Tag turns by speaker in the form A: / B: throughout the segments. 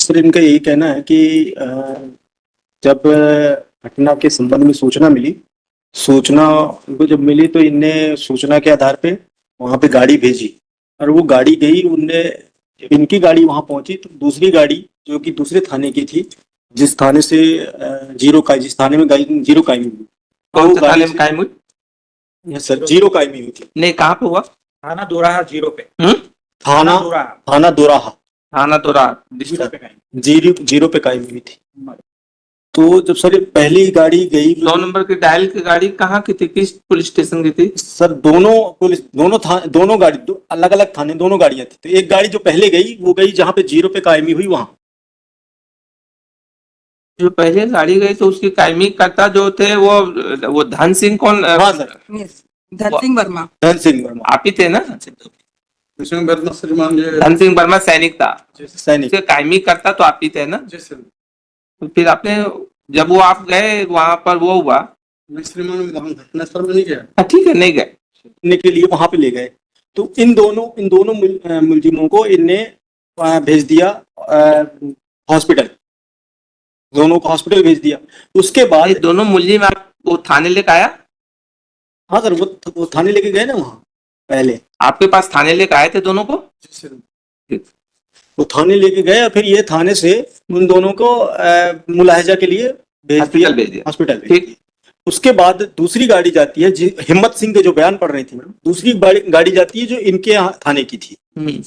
A: Sir इनका यही कहना है कि जब घटना के संबंध में सूचना उनको जब मिली तो इनने सूचना के आधार पे वहां पे गाड़ी भेजी और वो गाड़ी गई। उनने जब इनकी गाड़ी वहां पहुंची तो दूसरी गाड़ी जो कि दूसरे थाने की थी, जिस थाने से जिस थाने में गाड़ी जीरो कायमी हुई, तो
B: कौन
A: वो
B: से
A: गाड़ी
B: थाने में कायम हुई?
A: यस सर, जीरो कायमी हुई थी।
B: नहीं, कहाँ पे हुआ?
C: थाना दोराहा जीरो पे।
A: थाना
C: दोराहा
A: थाना दोराहा
B: थाना तोरा
C: जीरो पे कहीं।
A: जीरो पे कायमी हुई थी। तो जब सर ये पहली गाड़ी गई
B: 2 नंबर की डायल की गाड़ी कहाँ की थी, किस पुलिस स्टेशन की थी?
A: सर दोनों गाड़ी अलग अलग थाने, दोनों गाड़ियां थी। तो एक गाड़ी जो पहले गई वो गई जहां पे जीरो पे कायमी हुई वहां।
B: जो पहले गाड़ी गई तो उसकी कायमी करता जो थे वो धन सिंह कौन?
A: हाँ सर,
D: धन सिंह वर्मा।
A: धन सिंह वर्मा।
B: आप ही थे ना?
C: श्रीमान
B: धन सिंह वर्मा सैनिक था,
A: सैनिक।
B: उसके कायमी करता तो आप ही थे ना? तो फिर आपने जब वो आप गए वहां पर वो हुआ,
C: घटनास्थल में नहीं गया।
B: ठीक है, नहीं गए
A: करने के लिए वहां पे ले गए। तो इन दोनों मुलजिमों को इनने भेज दिया हॉस्पिटल, दोनों को हॉस्पिटल भेज दिया। उसके बाद
B: ये दोनों मुलजिम आप वो थाने लेके आया?
A: हाँ सर, वो थाने लेके गए ना वहां पहले।
B: आपके पास थाने लेके आए थे दोनों को?
A: वो थाने लेके गए और फिर ये थाने से उन दोनों को मुलाहजा के लिए
B: हॉस्पिटल भेज दिया।
A: हॉस्पिटल भेज
B: ठीक।
A: दिया। उसके बाद दूसरी गाड़ी जाती है, हिम्मत सिंह के जो बयान पढ़ रही थी मैडम, दूसरी गाड़ी जाती है जो इनके यहाँ थाने की थी,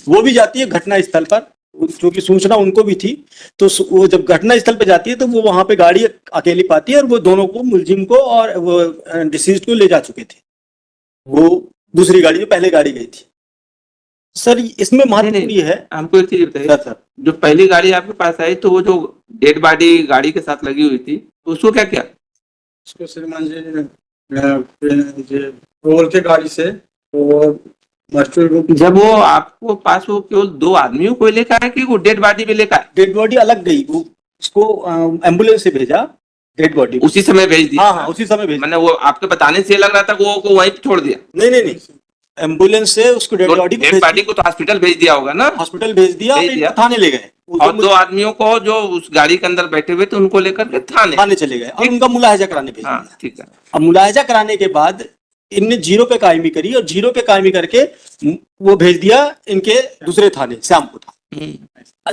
A: वो भी जाती है घटना स्थल पर, क्योंकि सूचना उनको भी थी। तो वो जब घटना स्थल पे जाती है तो वो वहां पे गाड़ी अकेली पाती है और वो दोनों को, मुलजिम को और वो डिसीज को ले जा चुके थे, वो दूसरी गाड़ी जो पहले गाड़ी गई थी। सर इसमें महत्वपूर्ण ये है,
B: हमको एक चीज बताइए,
A: सर
B: जो पहली गाड़ी आपके पास आई तो वो जो डेड बॉडी गाड़ी के साथ लगी हुई थी तो उसको क्या किया?
C: इसको श्रीमान जी रोल के गाड़ी से वो
B: जब वो आपको पास वो केवल 2 आदमियों को लेकर आए कि वो डेड बॉडी भी लेकर आए?
A: डेड बॉडी अलग गई, वो उसको एम्बुलेंस से भेजा, डेड बॉडी
B: उसी समय भेज दिया?
A: हाँ, उसी समय भेजा।
B: मैंने वो आपके बताने से लग रहा था कि वो वहीं छोड़ दिया।
A: नहीं, एम्बुलेंस से उसको डेड बॉडी
B: को तो हॉस्पिटल भेज दिया होगा ना?
A: हॉस्पिटल भेज दिया,
B: भेज दिया।
A: थाने ले गए
B: और 2 आदमियों को जो उस गाड़ी के अंदर बैठे हुए थे उनको लेकर के थाने
A: चले गए और उनका मुलाहजा कराने भेज दिया।
B: ठीक है।
A: अब मुलाहजा कराने के बाद इनने जीरो पे कायमी करी और जीरो पे कायमी करके वो भेज दिया इनके दूसरे थाने, श्यामपुर थाने,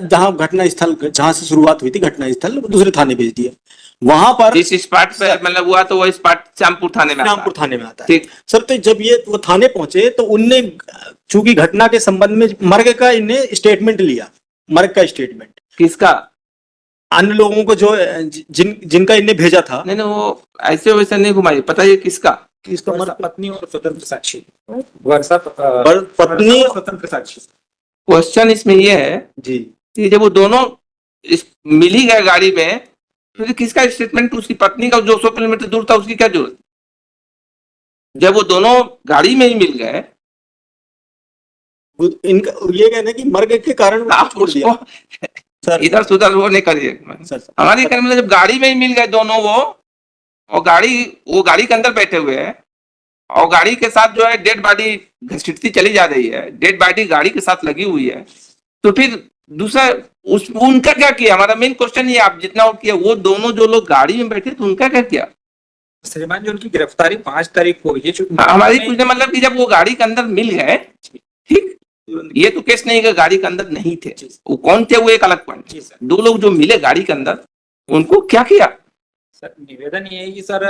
A: जहां घटना स्थल, जहां से शुरुआत हुई थी घटना स्थल, वो दूसरे थाने भेज दिया। वहां पर
B: जिस स्पॉट पे मतलब हुआ तो वो स्पॉट श्यामपुर थाने में
A: आता है।
B: ठीक।
A: सर तो जब ये वो थाने पहुंचे तो उनने चूंकि घटना के संबंध में मर्ग का इनने स्टेटमेंट लिया, मर्ग का स्टेटमेंट।
B: किसका?
A: अन्य लोगों को जो जिनका इनने भेजा था।
B: नहीं वो ऐसे वैसे नहीं घुमाइए, पता है किसका?
A: किसका?
C: पत्नी और स्वतंत्र साक्षी, वर्षा
A: पत्नी और
C: स्वतंत्र साक्षी।
B: क्वेश्चन इसमें ये है
A: जी
B: कि जब वो दोनों मिली गए गाड़ी में तो किसका स्टेटमेंट? उसकी पत्नी का, जो 100 किलोमीटर दूर था, उसकी क्या जरूरत? जब वो दोनों गाड़ी में ही मिल गए,
A: इनका ये कहना है कि मर्ग के कारण
B: आप
A: छोड़ दिया।
B: सर इधर सुधर वो नहीं करिए। हमारी कहने मतलब जब गाड़ी में ही मिल गए दोनों वो गाड़ी के अंदर बैठे हुए हैं और गाड़ी के साथ जो है डेड बॉडी घसीटती चली जा रही है, डेड बॉडी गाड़ी के साथ लगी हुई है, तो फिर दूसरा उनका क्या किया? हमारा मेन क्वेश्चन ये, आप जितना और किया, वो दोनों जो लोग गाड़ी में बैठे तो उनका क्या किया?
C: श्रीमान जी उनकी गिरफ्तारी 5 तारीख को हुई है।
B: हमारी पूछने मतलब कि जब वो गाड़ी के अंदर मिल गए, ठीक, ये तो केस नहीं कि गाड़ी के अंदर नहीं थे, वो कौन थे वो एक अलग पॉइंट। 2 लोग जो मिले गाड़ी के अंदर, उनको क्या किया?
C: सर निवेदन ये है कि सर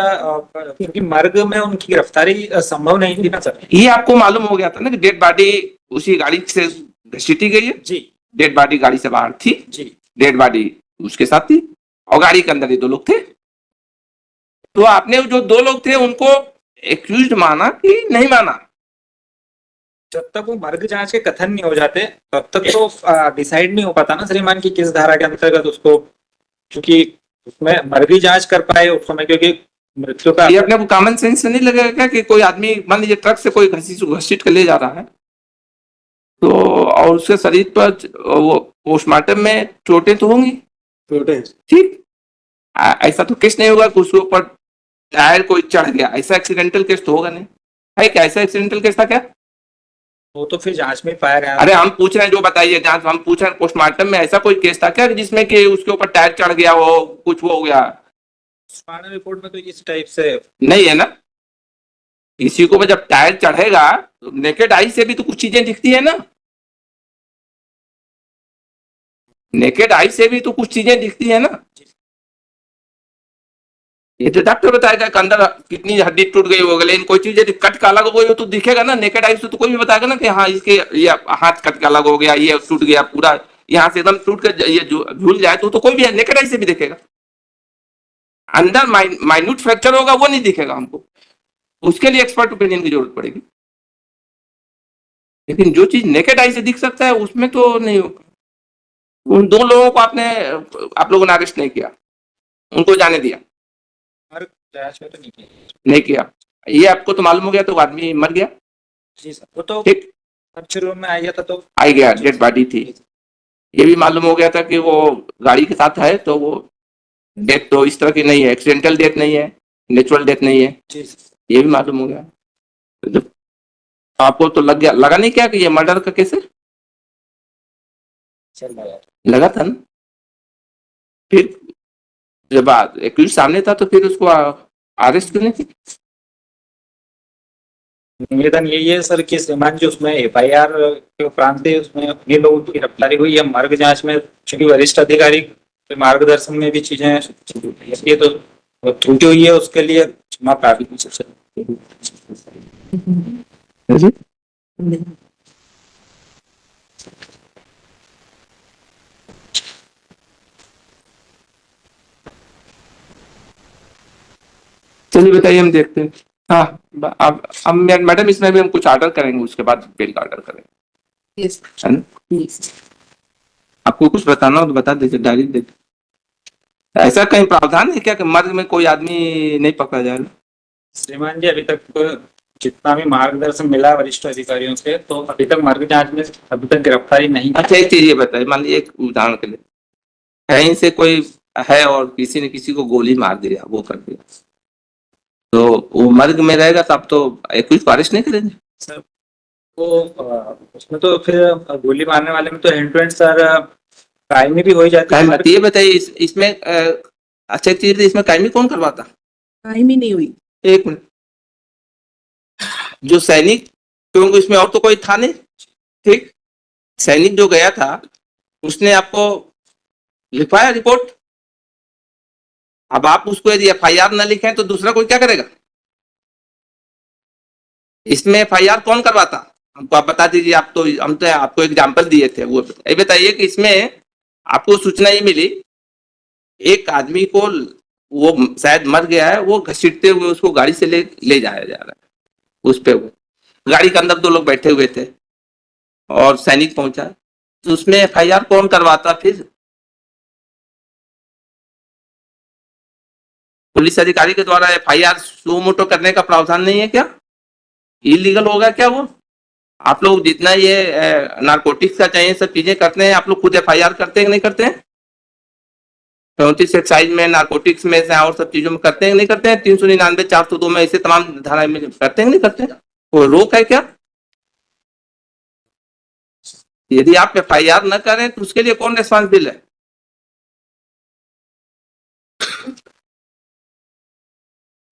C: क्योंकि मर्ग में उनकी गिरफ्तारी संभव नहीं थी ना सर।
B: ये आपको मालूम हो गया था ना कि डेड बॉडी उसी गाड़ी से घसीटी गई है
C: जी।
B: डेड बॉडी गाड़ी से बाहर थी
C: जी।
B: डेड बॉडी उसके साथ थी और गाड़ी के अंदर ये 2 लोग थे। तो आपने जो 2 लोग थे उनको एक्यूज्ड माना कि नहीं माना?
C: जब तक वो मर्ग जांच के कथन नहीं हो जाते तब तक तो डिसाइड नहीं हो पाता ना श्रीमान की किस धारा के अंतर्गत उसको, क्योंकि उसमें मर्गी जांच कर पाए उस समय, क्योंकि मृत्यु का
B: ये अपने को कॉमन सेंस से नहीं लगेगा क्या कि कोई आदमी मान लीजिए ट्रक से कोई घसीट कर ले जा रहा है तो और उसके शरीर पर वो पोस्टमार्टम में चोटें तो होंगी, ठीक, ऐसा तो केस नहीं होगा कि उसके ऊपर टायर कोई चढ़ गया, ऐसा एक्सीडेंटल केस तो होगा नहीं है क्या? ऐसा एक्सीडेंटल केस था क्या?
C: वो तो फिर जांच में पाया गया।
B: अरे हम पूछ रहे हैं, जो बताइए जांच, हम पूछ रहे हैं पोस्टमार्टम में ऐसा कोई केस था क्या जिसमें कि उसके ऊपर टायर चढ़ गया हो, कुछ हो गया?
C: पोस्टमार्टम रिपोर्ट में तो इस टाइप से
B: नहीं है ना। किसी को जब टायर चढ़ेगा तो नेकेड आई से भी तो कुछ चीजें दिखती है ना, नेकेड आई से भी तो कुछ चीजें दिखती है ना। ये तो डॉक्टर बताएगा कि अंदर कितनी हड्डी टूट गई होगी, लेकिन कोई चीज यदि कट का अलग हो गई हो तो दिखेगा ना, नेकेड आई से तो कोई भी बताएगा ना कि हाँ इसके ये हाथ कट का अलग हो गया, ये टूट गया पूरा, यहाँ से एकदम टूट कर ये झूल जाए तो कोई भी नेकेड आई से भी दिखेगा। अंदर माइन्यूट फ्रैक्चर होगा वो नहीं दिखेगा हमको, उसके लिए एक्सपर्ट ओपिनियन की जरूरत पड़ेगी। लेकिन जो चीज नेकेड आई से दिख सकता है उसमें तो नहीं होगा। उन दो लोगों को आप लोगों ने अरेस्ट नहीं किया, उनको जाने दिया?
C: जांच में तो नहीं किया।
B: नहीं किया। ये आपको तो मालूम हो गया तो आदमी मर गया?
C: जी सर, वो तो
B: ठीक,
C: रप्चर रूम में आ गया था तो
B: आई गया, डेड बॉडी थी। ये भी मालूम हो गया था कि वो गाड़ी के साथ है, तो वो डेथ तो इस तरह की नहीं है, एक्सीडेंटल डेथ नहीं है, नेचुरल डेथ नहीं है,
C: जी सर।
B: ये भी मालूम हो गया। तो जब आपको तो लगा नहीं क्या कि ये मर्डर का केस है?
C: चल रहा है।
B: लगा था ना। फिर जब एक्यूज सामने था तो फिर उसको अरेस्ट क्यों नहीं किया?
C: निवेदन यही है सर कि श्रीमान जी उसमें एफआईआर के उपरांत ही उसमें ये लोगों की गिरफ्तारी हुई है। मार्ग जांच में चूंकि वरिष्ठ अधिकारी के मार्गदर्शन में भी चीजें इसलिए तो त्रुटि हुई है, उसके लिए क्षमा प्रार्थना सर।
B: चलिए बताइए, हम देखते हैं। हाँ, अब मैडम इसमें भी हम कुछ ऑर्डर करेंगे, उसके बाद बिल का ऑर्डर करेंगे,
D: Yes.
B: है ना?
D: Yes.
B: आपको कुछ बताना हो तो बता दीजिए, डायरी दे। ऐसा कहीं प्रावधान है क्या कि मर्ग में कोई आदमी नहीं पकड़ा जाएगा?
C: श्रीमान जी अभी तक जितना भी मार्गदर्शन मिला वरिष्ठ अधिकारियों से, तो अभी तक मार्ग जांच में अभी तक गिरफ्तारी नहीं।
B: अच्छा, एक चीज ये बताइए, मान लीजिए एक उदाहरण के लिए कहीं से कोई है और किसी ने किसी को गोली मार दिया, वो कर दिया, तो वो मर्ग में रहेगा, तब तो एक्यूज को अरेस्ट नहीं करेंगे?
C: सर वो उसमें तो फिर गोली मारने वाले में तो हैंड टू हैंड सर कायमी भी हो ही जाती है।
B: ये बताइए इसमें अच्छा एक चीज, इसमें कायमी कौन करवाता?
D: टाइम ही नहीं हुई।
B: एक मिनट, जो सैनिक, क्योंकि इसमें और तो कोई था नहीं, ठीक, सैनिक जो गया था उसने आपको लिखवाया रिपोर्ट। अब आप उसको यदि एफआईआर न लिखें तो दूसरा कोई क्या करेगा? इसमें एफआईआर कौन करवाता हमको आप बता दीजिए। आप तो हम तो आपको एग्जांपल दिए थे, वो ये बताइए कि इसमें आपको सूचना ये मिली एक आदमी को, वो शायद मर गया है, वो घसीटते हुए उसको गाड़ी से ले जाया जा रहा है, उस पे वो गाड़ी के अंदर दो लोग बैठे हुए थे और सैनिक पहुंचा, तो उसमें एफआईआर कौन करवाता? फिर पुलिस अधिकारी के द्वारा एफआईआर सो मोटो करने का प्रावधान नहीं है क्या? इलीगल होगा क्या वो? आप लोग जितना ये नारकोटिक्स का चाहिए सब चीजें करते हैं, आप लोग खुद एफआईआर करते हैं कि नहीं करते हैं? 34 एक्साइज में, नारकोटिक्स में से और सब चीजों में करते हैं नहीं करते हैं? 399, 402 में, ऐसे तमाम धाराएं में करते हैं नहीं करते हैं? कोई रोक है क्या? यदि आप एफआईआर न करें तो उसके लिए कौन रिस्पॉन्सिबल है?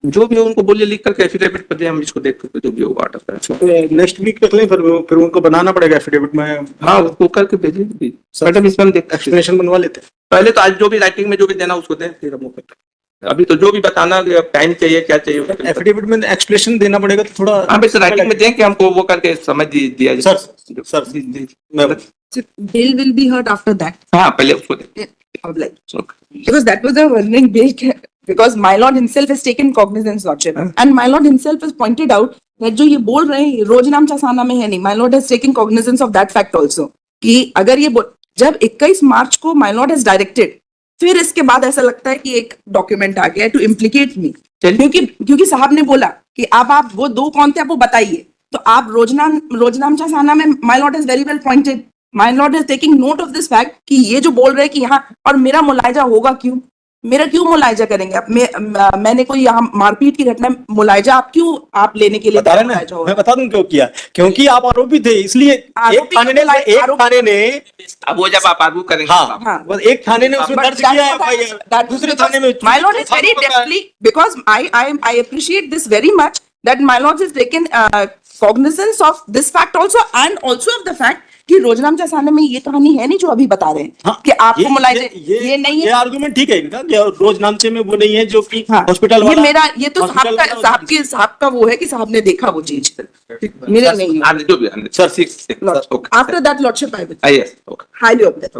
B: जो भी हो उनको बोलिए लिख करके एफिडेविट पर दे, हम इसको देख करके जो भी होगा ऑर्डर करें।
A: नेक्स्ट वीक तक लें, फिर उनको बनाना पड़ेगा एफिडेविट में।
B: हाँ, उसको करके भेजिए मैडम, इसमें हम देखते हैं,
A: एक्सप्लेनेशन बनवा लेते हैं।
B: पहले तो आज जो भी राइटिंग में जो भी देना उसको दें, फिर हम वो करते हैं। अभी तो जो भी बताना, टाइम चाहिए क्या चाहिए,
A: एफिडेविट में एक्सप्लेनेशन देना पड़ेगा तो थोड़ा।
B: हाँ, बस राइटिंग में दें कि हमको वो करके समझ दिया जाए।
A: सर मैं
D: Bill will be heard after that.
B: हाँ, पहले उसको दें।
D: Of like, because that was a warning bill. Because my lord himself has taken cognizance lordship, and my lord himself has pointed out that जो ये बोल रहे हैं रोजनाम चासाना में है नहीं, my lord has taken cognizance of that fact also कि अगर ये जब 21 मार्च को my lord has directed, फिर इसके बाद ऐसा लगता है कि एक डॉक्यूमेंट आ गया टू इम्प्लीकेट मी, क्योंकि साहब ने बोला कि आप वो दो कौन थे आप वो बताइए, तो आप रोजनाम चासाना में my lord has very well pointed, my lord is taking note of this fact कि ये जो बोल रहे हैं कि यहाँ, और मेरा मुलायजा होगा क्यों? मेरा क्यों मुलायजा करेंगे आप? मैंने कोई यहाँ मारपीट की घटना, मुलायजा आप क्यों आप लेने के लिए
A: बता रहे ना,
D: मुलायजा हो
A: मैं
D: रहा है?
A: बता दूं क्यों किया, क्योंकि आप आरोपी थे, इसलिए
D: आरोपी
A: एक थाने ने
B: अब वो जब आप आर्गू करेंगे
A: हाँ,
D: हाँ।
A: बस एक थाने ने उसमें
D: But
A: दर्ज
D: that's
A: किया है
D: what I-
A: FIR,
D: that is
A: दूसरे
D: because
A: थाने में
D: my lord is very deftly, because I appreciate this very much that my lord has taken cognizance of this fact also, and also of the fact कि रोजनाम चासाना में ये कहानी है नहीं जो अभी बता रहे हैं
A: हाँ,
D: कि आपको मुलायजे ये नहीं
A: ये
D: है।
A: आर्गुमेंट ठीक है इनका कि रोज नामचे में वो नहीं है जो कि
D: हाँ,
A: हॉस्पिटल
D: ये
A: वाला,
D: मेरा, ये तो
A: हॉस्पिटल वाला-
D: साहब का वो है कि साहब ने देखा वो चीज, मेरा नहीं है।
B: जो भी
A: sir six
D: Lordship. After that, lordship, I will
B: yes, okay.
D: highly object.